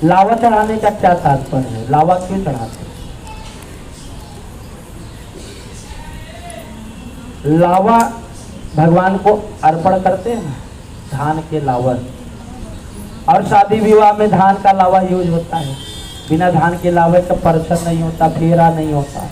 लावा चढ़ाने का क्या तात्पर्य है? लावा क्यों चढ़ाते हैं? लावा भगवान को अर्पण करते हैं ना, धान के लावा। और शादी विवाह में धान का लावा यूज होता है। बिना धान के लावे का परछन नहीं होता, फेरा नहीं होता।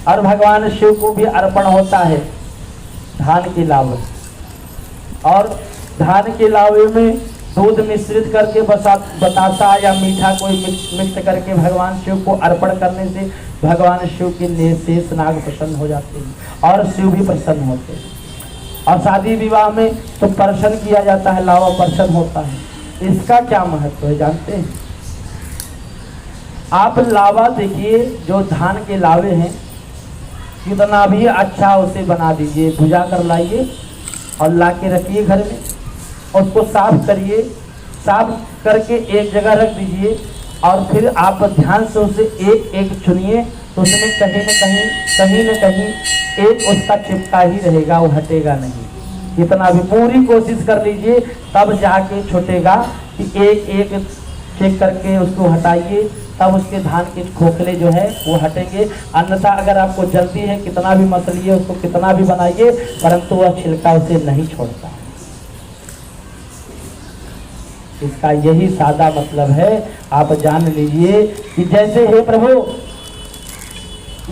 और भगवान शिव को भी अर्पण होता है धान के लावे। और धान के लावे में दूध मिश्रित करके बतासा या मीठा कोई मिक्स करके भगवान शिव को अर्पण करने से भगवान शिव के लिए शेष नाग प्रसन्न हो जाते हैं और शिव भी प्रसन्न होते हैं। और शादी विवाह में तो परछन किया जाता है, लावा परछन होता है। इसका क्या महत्व है जानते हैं? आप लावा देखिए, जो धान के लावे हैं, कितना भी अच्छा उसे बना दीजिए, भुजा कर लाइए और ला के रखिए घर में, उसको साफ करिए, साफ करके एक जगह रख दीजिए और फिर आप ध्यान से उसे एक एक चुनिए, तो उसमें कहीं न कहीं एक उसका चिपका ही रहेगा, वो हटेगा नहीं। कितना भी पूरी कोशिश कर लीजिए तब जाके छूटेगा। कि एक एक चेक करके उसको हटाइए, तब उसके धान के खोखले जो है वो हटेंगे। अन्यथा अगर आपको जल्दी है, कितना भी मसलिए, उसको कितना भी बनाइए, परंतु वह छिलका उसे नहीं छोड़ता। इसका यही सादा मतलब है, आप जान लीजिए कि जैसे हे प्रभु,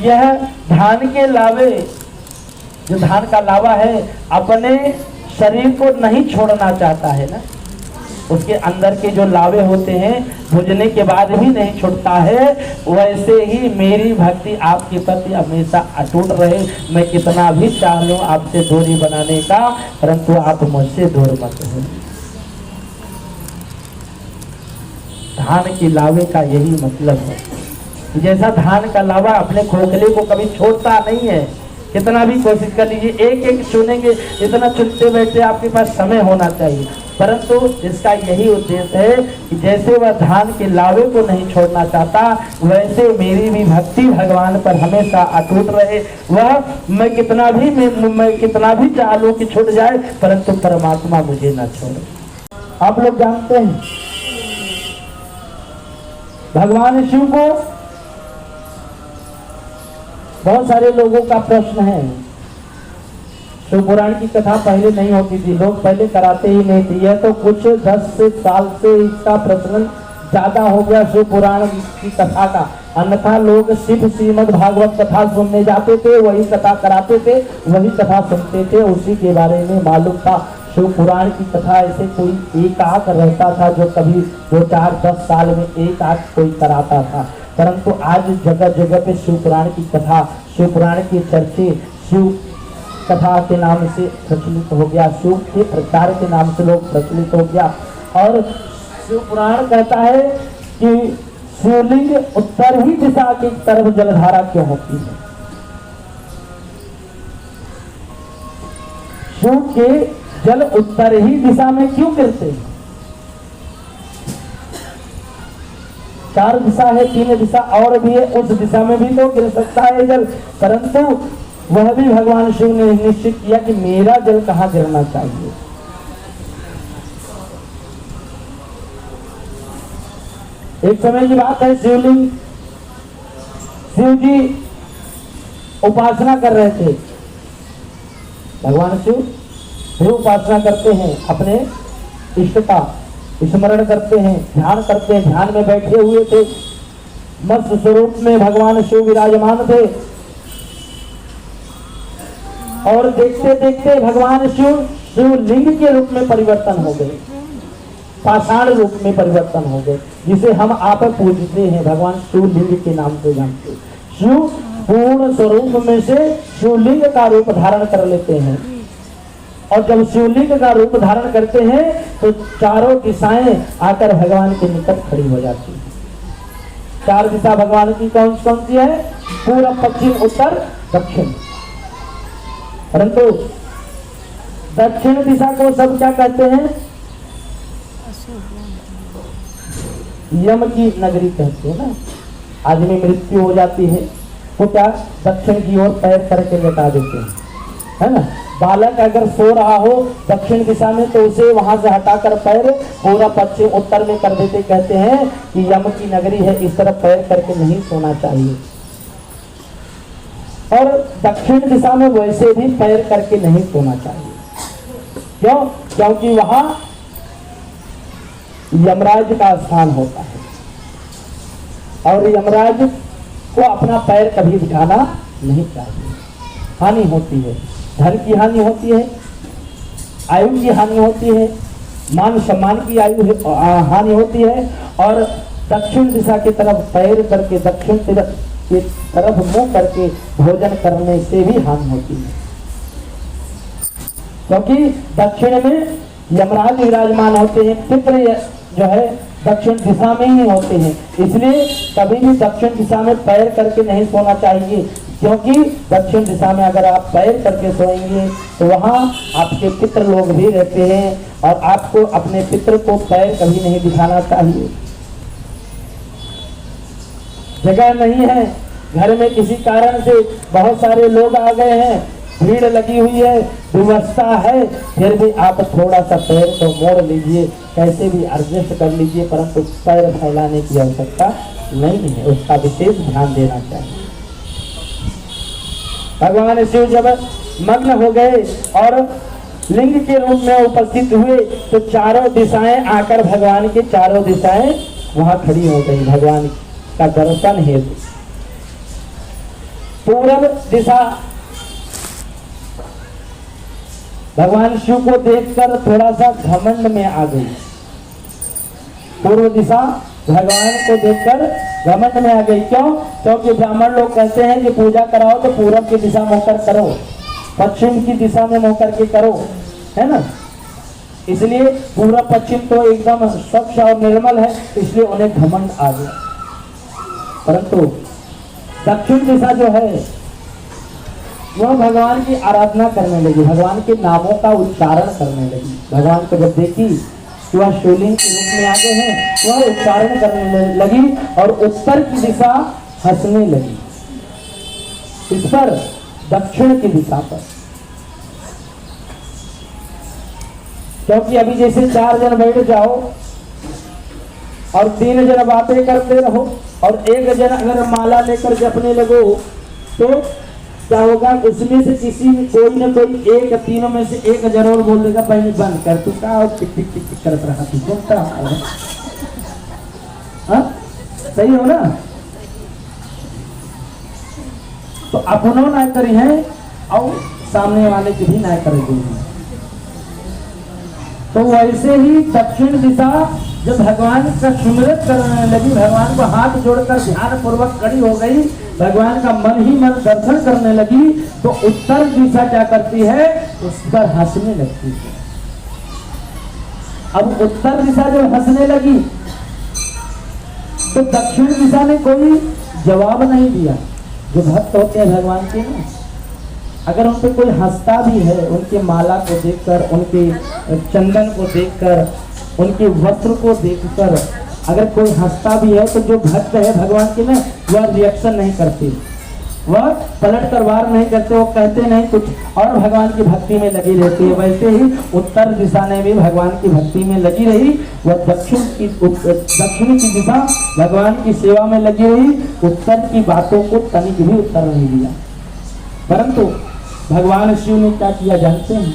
यह धान के लावे, जो धान का लावा है, अपने शरीर को नहीं छोड़ना चाहता है ना, उसके अंदर के जो लावे होते हैं भुजने के बाद भी नहीं छूटता है। वैसे ही मेरी भक्ति आपके प्रति हमेशा अटूट रहे। मैं कितना भी चाह लूं आपसे दूरी बनाने का, परंतु आप मुझसे दूर मत हो। धान के लावे का यही मतलब है। जैसा धान का लावा अपने खोखले को कभी छोड़ता नहीं है, कितना भी कोशिश कर लीजिए, एक एक चुनेंगे, इतना चुनते बैठते आपके पास समय होना चाहिए। परंतु इसका यही उद्देश्य है कि जैसे वह धान के लावे को नहीं छोड़ना चाहता, वैसे मेरी भी भक्ति भगवान पर हमेशा अटूट रहे। वह मैं कितना भी चाह लूं कि छूट जाए, परंतु परमात्मा मुझे न छोड़े। आप लोग जानते हैं भगवान शिव को बहुत सारे लोगों का प्रश्न है। शिव पुराण की कथा पहले नहीं होती थी, लोग पहले कराते ही नहीं थे। यह तो कुछ 10 साल से इसका प्रचलन ज्यादा हो गया शिव पुराण की कथा का। अन्यथा लोग सिर्फ श्रीमद् भागवत कथा सुनने जाते थे, वही कथा कराते थे, वही कथा सुनते थे, उसी के बारे में मालूम था। शिव पुराण की कथा ऐसे कोई एक आध रहता था जो कभी 2, 4, 10 साल में एक आध कोई कराता था। परंतु आज जगह जगह पे शिव पुराण की कथा, शिव पुराण के चर्चे शिव कथा के नाम से प्रचलित हो गया, शिव के प्रचार के नाम से लोग प्रचलित हो गया। और शिव पुराण कहता है कि शिवलिंग उत्तर ही दिशा की तरफ जलधारा क्यों होती है। शिव के जल उत्तर ही दिशा में क्यों गिरते हैं? 4 दिशा है, 3 दिशा और भी है, उस दिशा में भी तो गिर सकता है जल, परंतु वह भी भगवान शिव ने निश्चित किया कि मेरा जल कहाँ गिरना चाहिए। एक समय की बात है, शिवलिंग शिव जी उपासना कर रहे थे। भगवान शिव उपासना करते हैं, अपने इष्ट का स्मरण करते हैं, ध्यान करते हैं। ध्यान में बैठे हुए थे, मस्त स्वरूप में भगवान शिव विराजमान थे। और देखते देखते भगवान शिव शिवलिंग के रूप में परिवर्तन हो गए, पाषाण रूप में परिवर्तन हो गए, जिसे हम आप पूजते हैं, भगवान शिवलिंग के नाम से जानते हैं। शिव पूर्ण स्वरूप में से शिवलिंग का रूप धारण कर लेते हैं। और जब शिवलिंग का रूप धारण करते हैं तो चारों दिशाएं आकर भगवान के निकट खड़ी हो जाती हैं। 4 दिशा भगवान की कौन कौन सी है? पूर्व, पश्चिम, उत्तर, दक्षिण। परंतु दक्षिण दिशा को सब क्या कहते हैं? यम की नगरी कहते हैं ना। आदमी मृत्यु हो जाती है, वो क्या दक्षिण की ओर पैर करके लेटा देते हैं। है ना। बालक अगर सो रहा हो दक्षिण दिशा में तो उसे वहां से हटाकर पैर पूरा पश्चिम उत्तर में कर देते, कहते हैं कि यम की नगरी है, इस तरफ पैर करके नहीं सोना चाहिए। और दक्षिण दिशा में वैसे भी पैर करके नहीं सोना चाहिए। क्यों? क्योंकि वहां यमराज का स्थान होता है और यमराज को अपना पैर कभी उठाना नहीं चाहिए। हानि होती है, धन की हानि होती है, आयु की हानि होती है, मान सम्मान की हानि होती है। और दक्षिण दिशा की तरफ पैर करके दक्षिण की तरफ मुंह करके भोजन करने से भी हानि होती है, क्योंकि दक्षिण में यमराज विराजमान होते हैं, पितृ जो है दक्षिण दिशा में ही होते हैं। इसलिए कभी भी दक्षिण दिशा में पैर करके नहीं सोना चाहिए, क्योंकि दक्षिण दिशा में अगर आप पैर करके सोएंगे तो वहां आपके पितृ लोग भी रहते हैं और आपको अपने पितृ को पैर कभी नहीं दिखाना चाहिए। जगह नहीं है, घर में किसी कारण से बहुत सारे लोग आ गए हैं, भीड़ लगी हुई है, व्यवस्था है, फिर भी आप थोड़ा सा पैर को मोड़ लीजिए, कैसे भी एडजस्ट कर लीजिए, परंतु पैर फैलाने की आवश्यकता नहीं है, उसका विशेष ध्यान देना चाहिए। भगवान शिव जब मग्न हो गए और लिंग के रूप में उपस्थित हुए तो चारों दिशाएं आकर भगवान की चारों दिशाएं वहां खड़ी हो गई भगवान का दर्शन हेतु। पूर्व दिशा भगवान शिव को देखकर थोड़ा सा घमंड में आ गई। पूर्व दिशा भगवान को देखकर घमंड में आ गई। क्यों? क्योंकि ब्राह्मण लोग कहते हैं कि पूजा कराओ तो पूरब की दिशा में होकर करो, पश्चिम की दिशा में होकर के करो, है ना। इसलिए पूरब पश्चिम तो एकदम स्वच्छ और निर्मल है, इसलिए उन्हें घमंड आ गया। परंतु दक्षिण दिशा जो है वह भगवान की आराधना करने लगी, भगवान के नामों का उच्चारण करने लगी। भगवान को जब देखी कि वह शिवलिंग के रूप में आगे हैं, वह उच्चारण करने लगी और उत्तर की दिशा हंसने लगी। इस पर दक्षिण की दिशा पर, क्योंकि अभी जैसे 4 जन बैठ जाओ और 3 जन बातें करते रहो और 1 जन अगर माला लेकर जपने लगो तो क्या होगा, उसमें से किसी कोई न कोई एक, तीनों में से एक जरूर बोल देगा पहले बंद कर, तू का और टिक टिक टिक टिक करत रहा तू सुनता है। सही हो ना। तो अपनों ना करी है और सामने वाले की भी ना करेगी। तो वैसे ही दक्षिण दिशा जब भगवान का सुमिरन करने लगी, भगवान को हाथ जोड़कर ध्यान पूर्वक खड़ी हो गई, भगवान का मन ही मन दर्शन करने लगी, तो उत्तर दिशा क्या करती है, उस पर हंसने लगती है। अब उत्तर दिशा जब हंसने लगी तो दक्षिण दिशा ने कोई जवाब नहीं दिया। जो भक्त होते हैं भगवान के ना, अगर उन पर कोई हंसता भी है, उनके माला को देखकर, उनके चंदन को देखकर, उनके वस्त्र को देखकर अगर कोई हंसता भी है तो जो भक्त है भगवान के में वह रिएक्शन नहीं करते, वह पलट कर वार नहीं करते, वो कहते नहीं कुछ और भगवान की भक्ति में लगी रहती है। वैसे ही उत्तर दिशा ने भी भगवान की भक्ति में लगी रही, वह दक्षिण की दिशा भगवान की सेवा में लगी रही, उत्तर की बातों को तनिक भी उत्तर नहीं दिया। परंतु भगवान शिव ने क्या किया जानते हैं?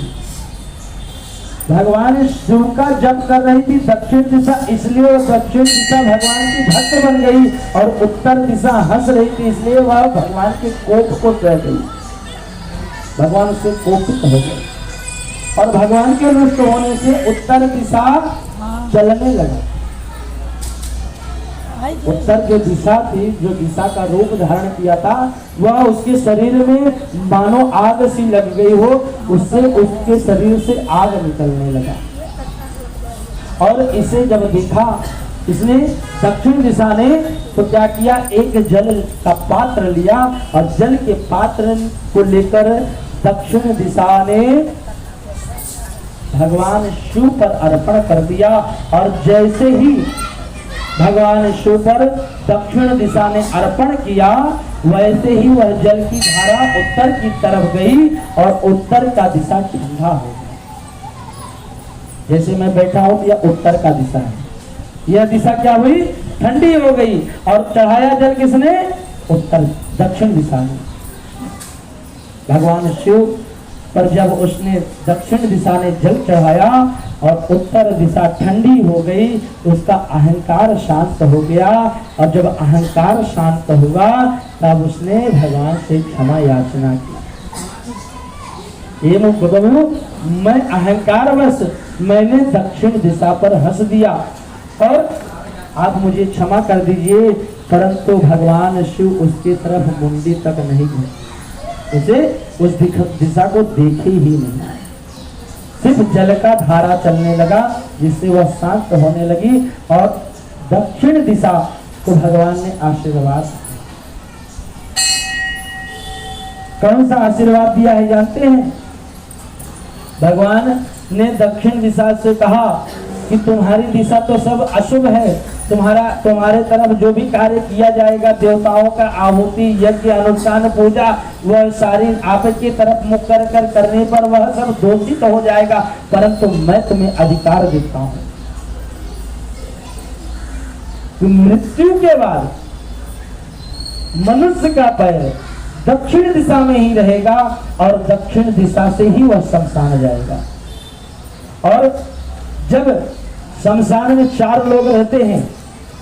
भगवान शिव का जप कर रही थी दक्षिण दिशा, इसलिए वो दक्षिण दिशा भगवान की भक्त बन गई, और उत्तर दिशा हंस रही थी इसलिए वह भगवान के कोप को सह गई, भगवान से कोपित हो गए और भगवान के रुष्ट होने से उत्तर दिशा चलने लगा। उत्तर जो दिशा थी, जो दिशा का रूप धारण किया था, वह उसके शरीर में मानो आग सी लग गई हो, उससे उसके शरीर से आग निकलने लगा। और इसे जब देखा इसने दक्षिण दिशा ने तो क्या किया, एक जल का पात्र लिया और जल के पात्र को लेकर दक्षिण दिशा ने भगवान शिव पर अर्पण कर दिया। और जैसे ही भगवान शिव पर दक्षिण दिशा ने अर्पण किया, वैसे ही वह जल की धारा उत्तर की तरफ गई और उत्तर का दिशा ठंडा हो गया। जैसे मैं बैठा हूं, यह उत्तर का दिशा है, यह दिशा क्या हुई, ठंडी हो गई। और चढ़ाया जल किसने, उत्तर दक्षिण दिशा में। भगवान शिव पर जब उसने दक्षिण दिशा ने जल चढ़ाया और उत्तर दिशा ठंडी हो गई, तो उसका अहंकार शांत हो गया। और जब अहंकार शांत हुआ तब उसने भगवान से क्षमा याचना की। ये प्रभु, मैं अहंकारवश मैंने दक्षिण दिशा पर हंस दिया और आप मुझे क्षमा कर दीजिए। परंतु भगवान शिव उसकी तरफ मुंडी तक नहीं गए, उसे उस दिशा को देखे ही नहीं। सिर्फ जल का धारा चलने लगा, जिससे वह शांत होने लगी और दक्षिण दिशा को भगवान ने आशीर्वाद, कौन सा आशीर्वाद दिया है जानते हैं? भगवान ने दक्षिण दिशा से कहा कि तुम्हारी दिशा तो सब अशुभ है, तुम्हारे तरफ जो भी कार्य किया जाएगा, देवताओं का आहुति, यज्ञ, अनुष्ठान, पूजा, वह सारी आपकी तरफ मुख कर करने पर वह सब दोषित हो जाएगा। परंतु मैं तुम्हें अधिकार देता हूं कि मृत्यु के बाद मनुष्य का पैर दक्षिण दिशा में ही रहेगा और दक्षिण दिशा से ही वह शमशान जाएगा। और जब शमशान में 4 लोग रहते हैं,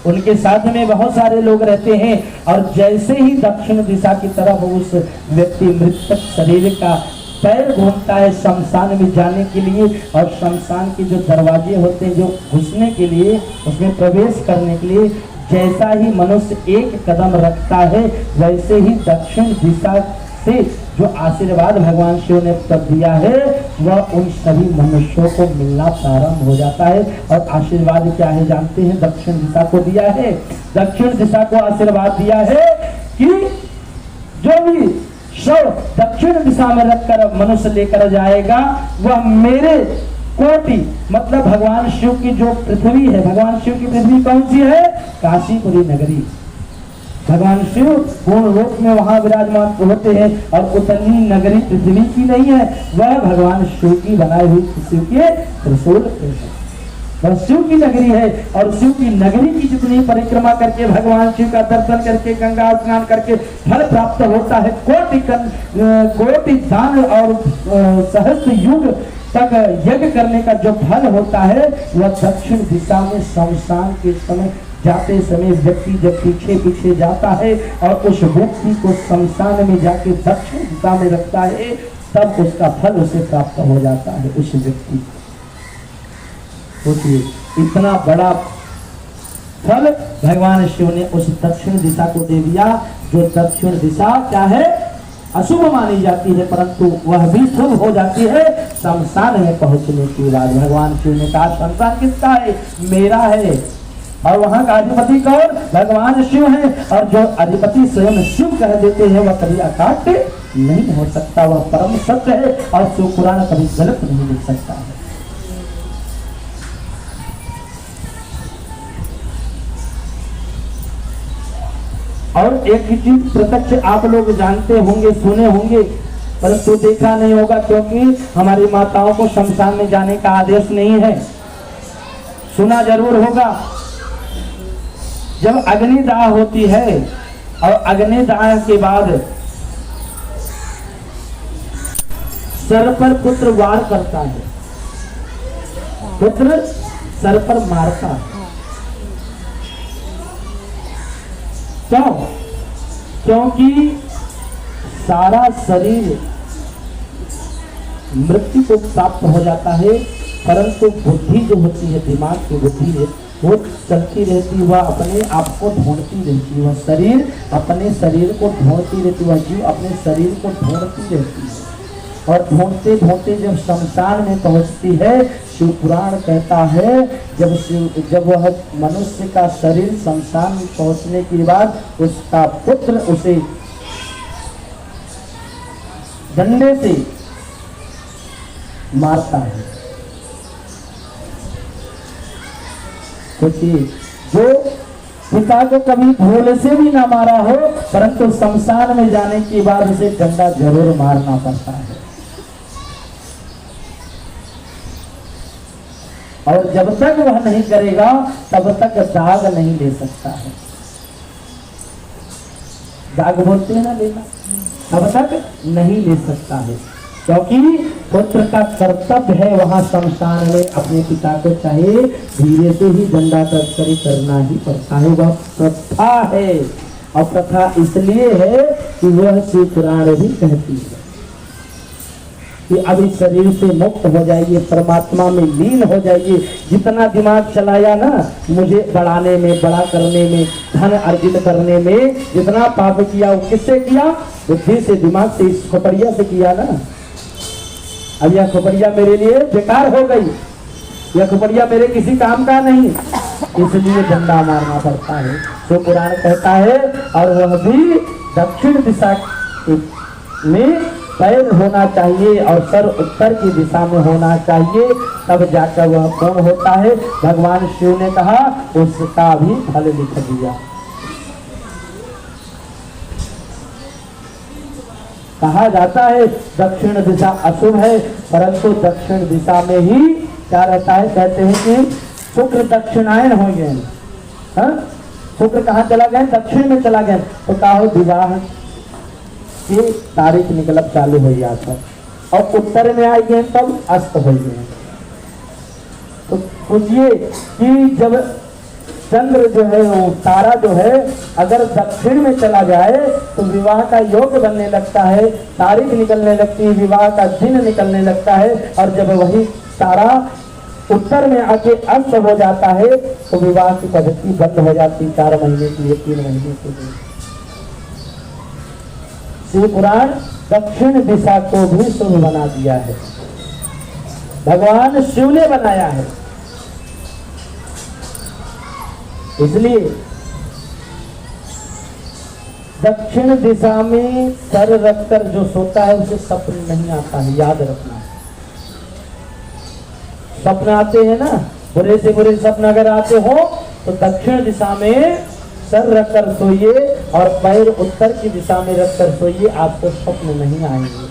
उनके साथ में बहुत सारे लोग रहते हैं, और जैसे ही दक्षिण दिशा की तरफ उस व्यक्ति मृतक शरीर का पैर घूमता है शमशान में जाने के लिए, और शमशान के जो दरवाजे होते हैं जो घुसने के लिए, उसमें प्रवेश करने के लिए, जैसा ही मनुष्य एक कदम रखता है, वैसे ही दक्षिण दिशा से जो आशीर्वाद भगवान शिव ने तब दिया है, वह उन सभी मनुष्यों को मिलना प्रारंभ हो जाता है। और आशीर्वाद क्या है जानते हैं? दक्षिण दिशा को दिया है। दक्षिण दिशा को आशीर्वाद दिया है कि जो भी शव दक्षिण दिशा में रखकर मनुष्य लेकर जाएगा, वह मेरे कोटि, मतलब भगवान शिव की जो पृथ्वी है, भगवान शिव की पृथ्वी कौन सी है? काशीपुरी नगरी। भगवान शिव पूर्ण रूप में वहां विराजमान होते हैं, और उतनी नगरी पृथ्वी की नहीं है, वह भगवान शिव की बनाई हुई शिव के त्रिशूल है, वह शिव की नगरी है। और शिव की नगरी की जितनी परिक्रमा करके, भगवान शिव का दर्शन करके, गंगा स्नान करके फल प्राप्त होता है, कोटि दान और सहस्त्र युग तक यज्ञ करने का जो फल होता है, वह दक्षिण दिशा में शमशान के समय जाते समय व्यक्ति जब पीछे पीछे जाता है और उस व्यक्ति को शमशान में जाके दक्षिण दिशा में रखता है, तब उसका फल उसे प्राप्त हो जाता है। उस व्यक्ति को इतना बड़ा फल भगवान शिव ने उस दक्षिण दिशा को दे दिया, जो दक्षिण दिशा क्या है? अशुभ मानी जाती है, परंतु वह भी शुभ हो जाती है शमशान में पहुंचने के बाद। भगवान शिव ने कहा शमशान किसका है? मेरा है। और वहां का अधिपति कौन? भगवान शिव है। और जो अधिपति स्वयं शिव कह देते हैं, वह कभी अकाट्य नहीं हो सकता, वह परम सत्य है, और शिव पुराण कभी गलत नहीं लिख सकता है। और एक ही चीज प्रत्यक्ष आप लोग जानते होंगे, सुने होंगे, परंतु देखा नहीं होगा, क्योंकि हमारी माताओं को शमशान में जाने का आदेश नहीं है। सुना जरूर होगा, जब अग्निदाह होती है और अग्निदाह के बाद सर पर पुत्र वार करता है, पुत्र सर पर मारता है। क्यों? क्योंकि सारा शरीर मृत्यु को प्राप्त हो जाता है, परंतु बुद्धि जो होती है, दिमाग की बुद्धि है, वो चलती रहती, वह अपने आप को ढूंढती रहती, वह शरीर अपने शरीर को ढूंढती रहती, वह जीव अपने शरीर को ढूंढती रहती है। और ढूंढते ढूंढते जब शमशान में पहुंचती है, शिव पुराण कहता है, जब वह मनुष्य का शरीर शमशान में पहुंचने के बाद उसका पुत्र उसे डंडे से मारता है। क्योंकि जो पिता को कभी भूल से भी ना मारा हो, परंतु शमशान में जाने के बाद उसे डंडा जरूर मारना पड़ता है। और जब तक वह नहीं करेगा तब तक दाग नहीं ले सकता है। दाग बोलते हैं ना लेना, तब तक नहीं ले सकता है, क्योंकि पुत्र का कर्तव्य है वहां शमशान में अपने पिता को चाहे धीरे से ही दंडा तस्करी करना ही पड़ता है। वह प्रथा है, और प्रथा इसलिए है कि वह शिव पुराण भी कहती है कि अब इस शरीर से मुक्त हो जाइए, परमात्मा में लीन हो जाइए। जितना दिमाग चलाया ना मुझे बढ़ाने में, बड़ा करने में, धन अर्जित करने में, जितना पाप किया वो किससे किया? बुद्धि से, दिमाग से, इस खोपड़िया से किया ना। अब यह खोपड़िया मेरे लिए बेकार हो गई, यह खोपड़िया मेरे किसी काम का नहीं, इसलिए डंडा मारना पड़ता है। तो पुराण कहता है, और वह भी दक्षिण दिशा में पैर होना चाहिए और सर उत्तर की दिशा में होना चाहिए, तब जाकर वह पूर्ण होता है। भगवान शिव ने कहा उसका भी फल लिख दिया। कहा जाता है दक्षिण दिशा अशुभ है, परंतु दक्षिण दिशा में ही क्या रहता है? कहते हैं कि शुक्र दक्षिणायन हो गए। हाँ, शुक्र कहाँ चला गया? दक्षिण में चला गया। तो कहा हो विवाह की तारीख निकलब चालू हो गया था, और उत्तर में आई गए तब अस्त हो गए। तो सोचिए कि जब चंद्र जो है, वो तारा जो है, अगर दक्षिण में चला जाए तो विवाह का योग बनने लगता है, तारीख निकलने लगती है, विवाह का दिन निकलने लगता है। और जब वही तारा उत्तर में आके अस्त हो जाता है तो विवाह की पद्धति बंद हो जाती है 4 महीने के लिए, 3 महीने के लिए। शिव पुराण दक्षिण दिशा को भी शुभ बना दिया है, भगवान शिव ने बनाया है। इसलिए दक्षिण दिशा में सर रखकर जो सोता है उसे स्वप्न नहीं आता है, याद रखना। स्वप्न आते हैं ना, बुरे से बुरे स्वप्न अगर आते हो तो दक्षिण दिशा में सर रखकर सोइए और पैर उत्तर की दिशा में रखकर सोइए, आपको स्वप्न नहीं आएंगे।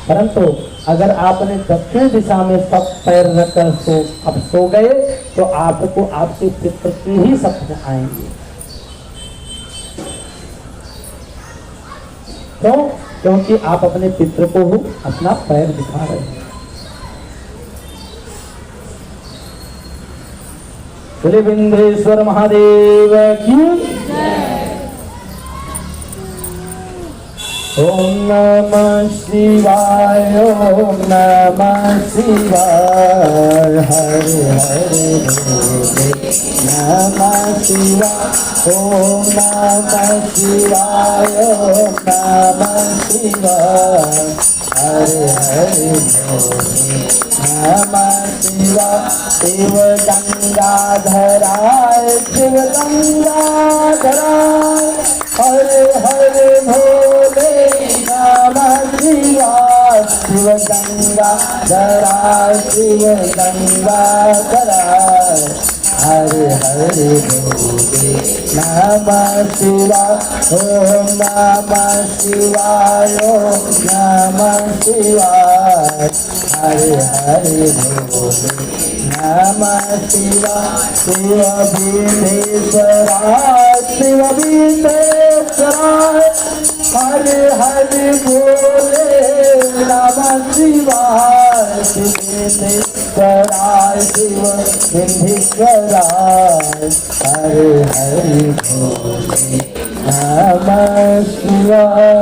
परंतु अगर आपने दक्षिण दिशा में सब पैर रखकर सो गए तो आपको आपके पित्र के ही सपने आएंगे। तो क्योंकि आप अपने पित्र को अपना पैर दिखा रहे हैं। बोले विंध्रेश्वर महादेव की। ओम नमः शिवाय, ओम नमः शिवाय, हरे हरे बोले नमः शिवाय, ओम नमः शिवाय, ओम नमः शिवाय, हरे हरे बोले नमः शिवाय। शिव गंगाधराय, शिव गंगाधराय, हरे हरे भोले नमः शिवाय। शिव गंगाधराय, शिव गंगाधराय, हरे हरे भोले नमः शिवाय। ओम नमः शिवाय, ओम नमः शिवाय, हरे हरे भोले नमः शिवाय। शिव विघ्नेश्वराय, शिव विघ्नेश्वराय, हरे हरे भोले नमः शिवाय। शिव विघ्नेश्वराय, शिव विघ्नेश्वराय, हरे हरे भोले नमः शिवाय।